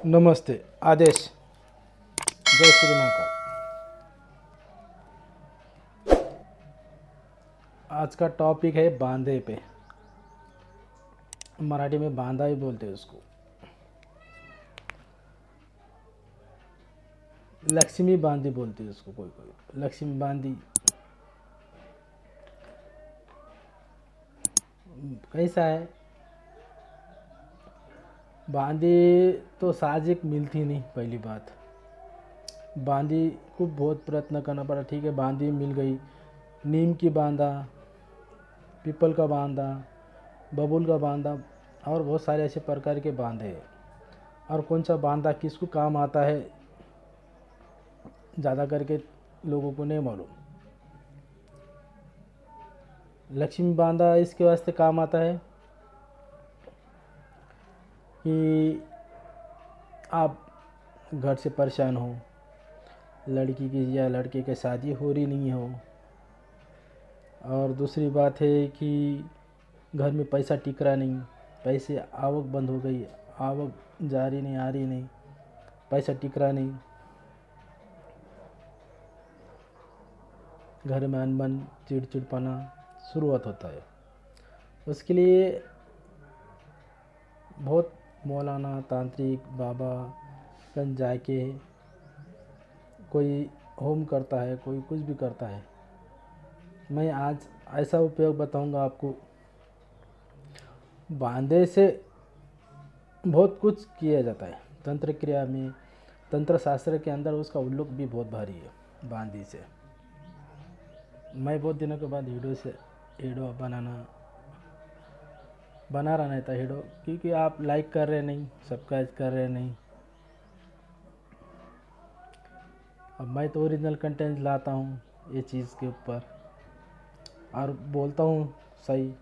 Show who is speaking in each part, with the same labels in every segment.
Speaker 1: नमस्ते। आदेश। जय श्री महाकाल। आज का टॉपिक है बांधे पे। मराठी में बांधा ही बोलते हैं उसको। लक्ष्मी बांधी बोलते हैं उसको कोई कोई। लक्ष्मी बांधी कैसा है? बांधी तो साजिक मिलती नहीं। पहली बात, बांधी को बहुत प्रयत्न करना पड़ा। ठीक है, बांधी मिल गई। नीम की बांधा, पीपल का बांधा, बबूल का बांधा और बहुत सारे ऐसे प्रकार के बांधे हैं। और कौन सा बांधा किसको काम आता है ज़्यादा करके लोगों को नहीं मालूम। लक्ष्मी बांधा इसके वास्ते काम आता है कि आप घर से परेशान हो, लड़की की या लड़के की शादी हो रही नहीं हो, और दूसरी बात है कि घर में पैसा टिक रहा नहीं, पैसे आवक बंद हो गई, आवक जा रही नहीं, आ रही नहीं, पैसा टिक रहा नहीं, घर में अनबन चिड़चिड़पना शुरुआत होता है। उसके लिए बहुत मौलाना, तांत्रिक, बाबा कन जाके कोई होम करता है, कोई कुछ भी करता है। मैं आज ऐसा उपयोग बताऊंगा आपको। बांधे से बहुत कुछ किया जाता है तंत्र क्रिया में। तंत्र शास्त्र के अंदर उसका उल्लेख भी बहुत भारी है बांधी से। मैं बहुत दिनों के बाद वीडियो बना रहा नहीं था वीडियो, क्योंकि आप लाइक कर रहे नहीं, सब्सक्राइब कर रहे नहीं। अब मैं तो ओरिजिनल कंटेंट लाता हूँ ये चीज़ के ऊपर और बोलता हूँ सही।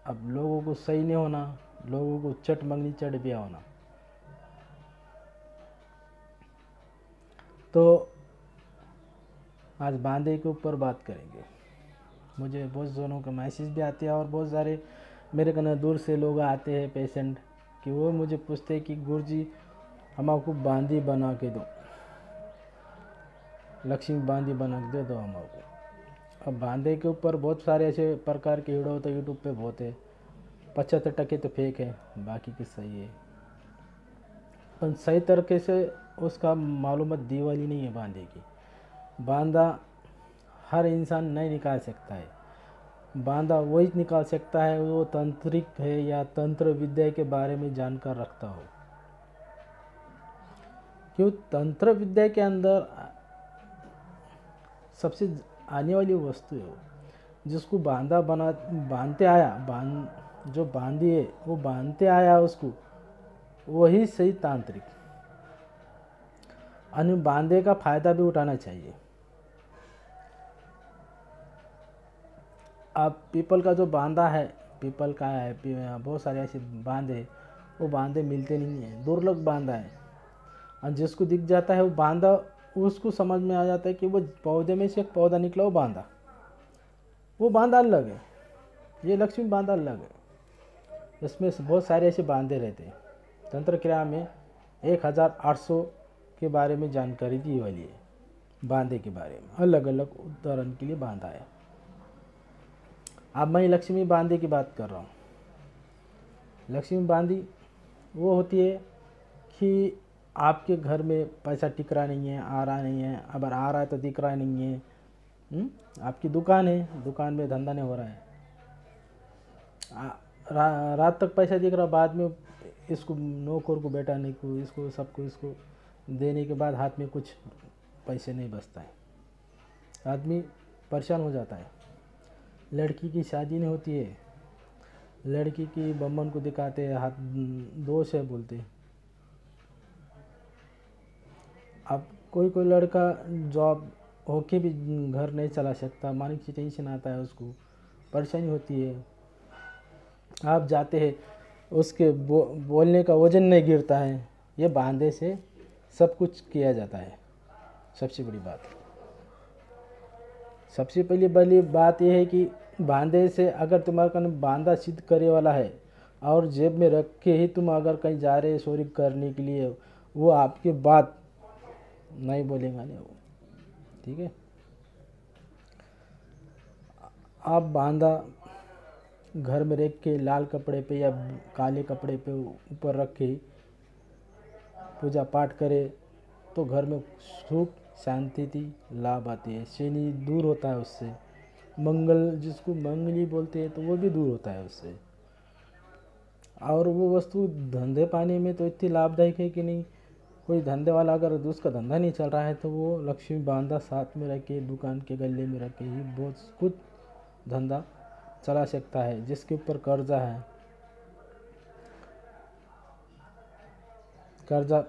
Speaker 1: अब लोगों को सही नहीं होना, लोगों को चट मंगनी चढ़ बिया होना। तो आज बांधे के ऊपर बात करेंगे। मुझे बहुत जनों के मैसेज भी आते हैं और बहुत सारे मेरे कने दूर से लोग आते हैं पेशेंट कि वो मुझे पूछते हैं कि गुरुजी हम आपको बांधी बना के दो, लक्ष्मी बांधी बना के दे दो हम आपको। अब बांधे के ऊपर बहुत सारे ऐसे प्रकार के वीडियो तो यूट्यूब पे बहुत है। 75% तो फेक है, बाकी के सही है। पर सही तरीके से उसका मालूमात दी वाली नहीं है बांधे की। बांधा हर इंसान नहीं निकाल सकता है। बांधा वही निकाल सकता है वो तांत्रिक है या तंत्र विद्या के बारे में जानकार रखता हो। क्यों? तंत्र विद्या के अंदर सबसे आने वाली वस्तु है वो, जिसको बांधते आया, जो बांधी है वो बांधते आया उसको, वही सही तांत्रिक। और बांधे का फायदा भी उठाना चाहिए। अब पीपल का जो बांधा है, पीपल का है, बहुत सारे ऐसे बांधे, वो बांधे मिलते नहीं हैं, दुर्लभ बांधा है। और जिसको दिख जाता है वो बांधा, उसको समझ में आ जाता है कि वो पौधे में से एक पौधा निकला, वो बांधा अलग है, ये लक्ष्मी बांधा अलग है। इसमें बहुत सारे ऐसे बांधे रहते हैं। तंत्र क्रिया में 1800 के बारे में जानकारी दी वाली है। बांधे के बारे में अलग अलग उदाहरण के लिए बांधा है। अब मैं लक्ष्मी बांधी की बात कर रहा हूँ। लक्ष्मी बांधी वो होती है कि आपके घर में पैसा टिक रहा नहीं है, आ रहा नहीं है, अगर आ रहा है तो दिख रहा नहीं है। आपकी दुकान है, दुकान में धंधा नहीं हो रहा है, रात तक पैसा दिख रहा, बाद में इसको नौकर को, बैठाने को, इसको सबको, इसको देने के बाद हाथ में कुछ पैसे नहीं बचता है, आदमी परेशान हो जाता है। लड़की की शादी नहीं होती है, लड़की की बम्बन को दिखाते हैं, हाथ दोष है बोलते। अब कोई कोई लड़का जॉब होके भी घर नहीं चला सकता, मानसिक टेंशन आता है, उसको परेशानी होती है। आप जाते हैं, उसके बोलने का वजन नहीं गिरता है। ये बांधे से सब कुछ किया जाता है। सबसे बड़ी बात, सबसे पहली बड़ी बात यह है कि बांधे से अगर तुम्हारे का बांधा सिद्ध करे वाला है और जेब में रख के ही तुम अगर कहीं जा रहे चोरी करने के लिए, वो आपकी बात नहीं बोलेगा नहीं वो, ठीक है। आप बांधा घर में रख के लाल कपड़े पे या काले कपड़े पे ऊपर रख के पूजा पाठ करे तो घर में सुख शांति थी लाभ आती है, शनि दूर होता है उससे, मंगल जिसको मंगली बोलते हैं तो वो भी दूर होता है उससे। और वो वस्तु धंधे पाने में तो इतनी लाभदायक है कि नहीं, कोई धंधे वाला अगर उसका धंधा नहीं चल रहा है तो वो लक्ष्मी बांधा साथ में रख के दुकान के गले में रख के ही बहुत कुछ धंधा चला सकता है। जिसके ऊपर कर्जा है, कर्जा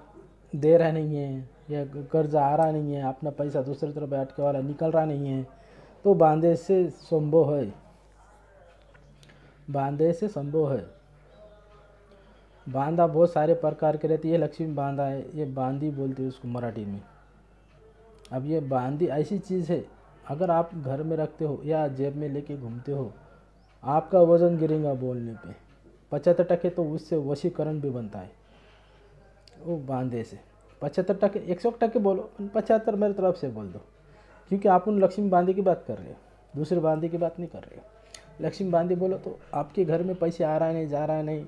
Speaker 1: दे रहा नहीं है या कर्जा आ रहा नहीं है, अपना पैसा दूसरी तरफ बैठ के वाला निकल रहा नहीं है, तो बांधे से संभव है, बांधे से संभव है। बांधा बहुत सारे प्रकार के रहती है, लक्ष्मी बांधा है, ये बांदी बोलते हैं उसको मराठी में। अब ये बांदी ऐसी चीज़ है, अगर आप घर में रखते हो या जेब में लेके घूमते हो, आपका वजन गिरेगा बोलने पे 75% तो उससे वशीकरण भी बनता है वो बांधे से। 75%, 100% बोलो, 75 मेरी तरफ से बोल दो, क्योंकि आप उन लक्ष्मी बांधे की बात कर रहे हो, दूसरे बांधे की बात नहीं कर रहे हो। लक्ष्मी बांधे बोलो तो आपके घर में पैसे आ रहा है नहीं, जा रहा है नहीं,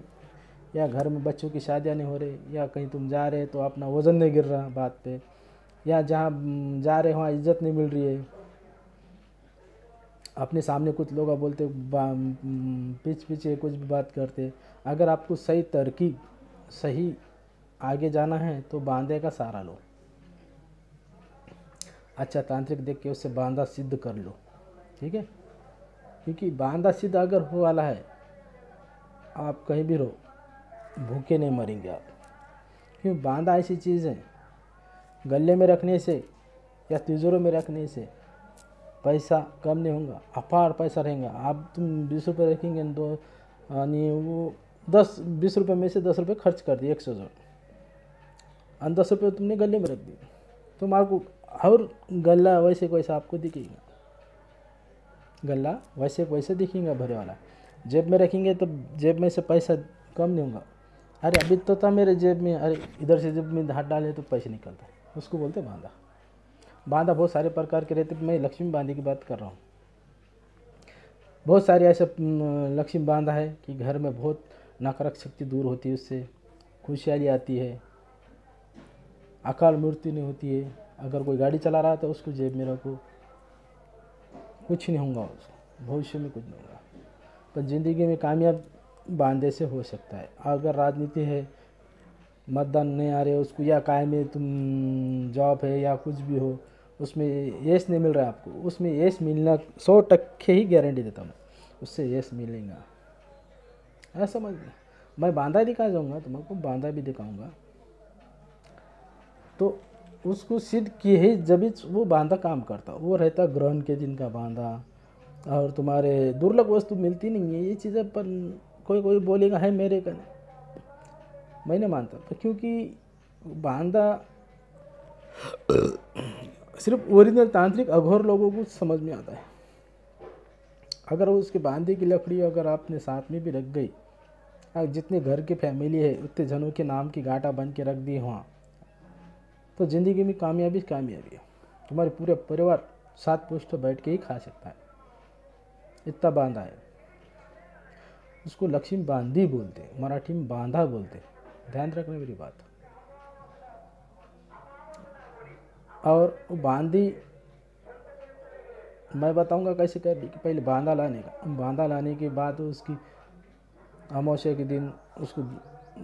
Speaker 1: या घर में बच्चों की शादियाँ नहीं हो रही, या कहीं तुम जा रहे तो अपना वज़न नहीं गिर रहा बात पे, या जहाँ जा रहे वहाँ इज्जत नहीं मिल रही है, अपने सामने कुछ लोग बोलते पीछे कुछ भी बात करते। अगर आपको सही तरकीब सही आगे जाना है तो बांधे का सहारा लो, अच्छा तांत्रिक देख के उससे बांधा सिद्ध कर लो, ठीक है। क्योंकि बांधा सिद्ध अगर हो वाला है, आप कहीं भी रहो भूखे नहीं मरेंगे आप। क्योंकि बांधा ऐसी चीज़ है, गले में रखने से या तिजोरी में रखने से पैसा कम नहीं होगा, अपार पैसा रहेगा। आप तुम 20 रुपये रखेंगे तो यानी वो 10-20 रुपये में से 10 रुपये खर्च कर दिए, 100 और 10 रुपये तुमने गले में रख दिए, तुम्हारे और गला वैसे वैसा आपको दिखेगा, गला वैसे वैसे दिखेगा भरे वाला। जेब में रखेंगे तो जेब में से पैसा कम नहीं होगा, अरे अभी तो था मेरे जेब में, अरे इधर से जेब में हाथ डाले तो पैसे निकलता है, उसको बोलते बांधा। बांधा बहुत सारे प्रकार के रहते, मैं लक्ष्मी बांधे की बात कर रहा हूँ। बहुत सारे ऐसे लक्ष्मी बांधा है कि घर में बहुत नकारात्मक शक्ति दूर होती है, उससे खुशहाली आती है, अकाल मृत्यु नहीं होती है। अगर कोई गाड़ी चला रहा है तो उसको जेब में रखो, कुछ नहीं होगा उसको, भविष्य में कुछ नहीं होगा, पर ज़िंदगी में कामयाब बांधे से हो सकता है। अगर राजनीति है, मतदान नहीं आ रहे उसको, या कायमी तुम जॉब है या कुछ भी हो, उसमें यश नहीं मिल रहा है आपको, उसमें यश मिलना 100% ही गारंटी देता हूँ, उससे यश मिलेगा, ऐसा समझ लो। मैं बांधा दिखा जाऊँगा, तुमको बांधा भी दिखाऊँगा, तो उसको सिद्ध किए ही जब वो बांधा काम करता, वो रहता ग्रहण के दिन का बांधा। और तुम्हारे दुर्लभ वस्तु मिलती नहीं है ये चीज़ें, पर कोई कोई बोलेगा है मेरे का, मैं नहीं मानता, तो क्योंकि बांधा सिर्फ ओरिजिनल तांत्रिक अघोर लोगों को समझ में आता है। अगर उसके बांधे की लकड़ी अगर आपने साथ में भी रख गई, जितने घर की फैमिली है उतने जनों के नाम की गाटा बन के रख दी वहाँ, तो ज़िंदगी में कामयाबी कामयाबी है। तुम्हारे पूरे परिवार 7 पुष्ट बैठ के ही खा सकता है, इतना बांधा है। उसको लक्ष्मी बांधी बोलते हैं, मराठी में बांधा बोलते हैं, ध्यान रखना मेरी बात। और वो बांधी मैं बताऊंगा कैसे कर दी कि पहले बांधा लाने का, बांधा लाने के बाद उसकी अमावस्या के दिन उसको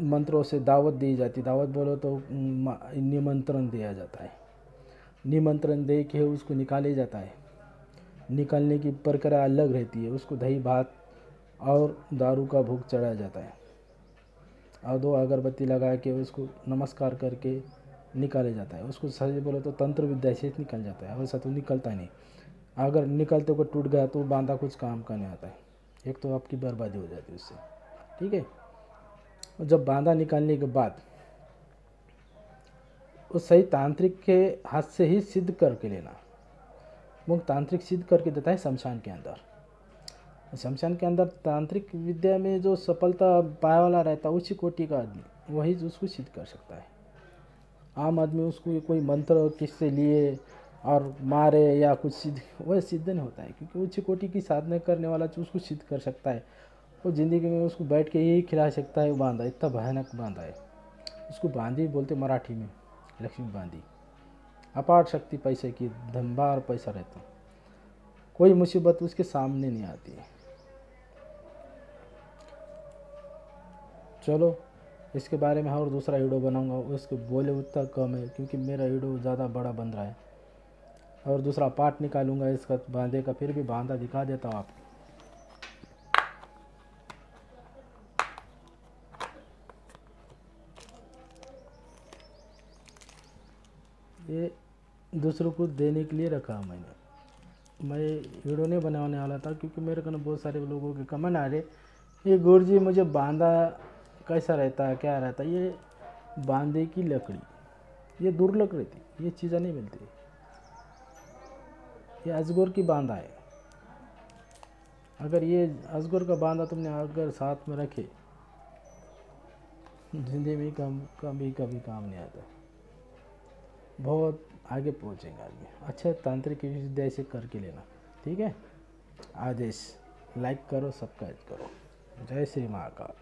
Speaker 1: मंत्रों से दावत दी जाती, दावत बोलो तो निमंत्रण दिया जाता है, निमंत्रण दे के उसको निकाले जाता है। निकालने की प्रक्रिया अलग रहती है, उसको दही भात और दारू का भोग चढ़ाया जाता है, और 2 अगरबत्ती लगा के उसको नमस्कार करके निकाले जाता है। उसको सही बोलो तो तंत्र विद्या से निकल जाता है, वैसा तो निकलता नहीं। अगर निकलते हुए टूट गया तो बांधा कुछ काम का नहीं आता है, एक तो आपकी बर्बादी हो जाती है उससे, ठीक है। जब बांधा निकालने के बाद उस सही तांत्रिक के हाथ से ही सिद्ध करके लेना, वो तांत्रिक सिद्ध करके देता है शमशान के अंदर। शमशान के अंदर तांत्रिक विद्या में जो सफलता पाए वाला रहता है उसी कोटि का आदमी वही उसको सिद्ध कर सकता है। आम आदमी उसको कोई मंत्र किससे लिए और मारे या कुछ सिद्ध वह सिद्ध नहीं होता है, क्योंकि उच्च कोटि की साधना करने वाला जो उसको सिद्ध कर सकता है वो ज़िंदगी में उसको बैठ के यही खिला सकता है। वो बांधा इतना भयानक बांधा है, उसको बांधी बोलते मराठी में, लक्ष्मी बांधी। अपार शक्ति पैसे की, धनबार पैसा रहता, कोई मुसीबत उसके सामने नहीं आती है। चलो इसके बारे में और दूसरा वीडियो बनाऊंगा, उसके बोले उतना कम है क्योंकि मेरा वीडियो ज़्यादा बड़ा बन रहा है। और दूसरा पार्ट निकालूंगा इसका बांधे का, फिर भी बांधा दिखा देता हूँ आपको। ये दूसरों को देने के लिए रखा मैं वीडियो नहीं बनाने वाला था क्योंकि मेरे को ना बहुत सारे लोगों के कमेंट आ रहे, ये गुरुजी मुझे बांधा कैसा रहता है, क्या रहता है। ये बांधे की लकड़ी ये दुर्लभ रहती, ये चीज़ें नहीं मिलती। ये अजगर की बांधा है। अगर ये अजगर का बांधा तुमने अगर साथ में रखे, जिंदगी में कभी काम नहीं आता, बहुत आगे पहुंचेंगे आगे। अच्छा तांत्रिक विद्या से करके लेना, ठीक है। आदेश लाइक करो, सब्सक्राइब करो। जय श्री महाकाल।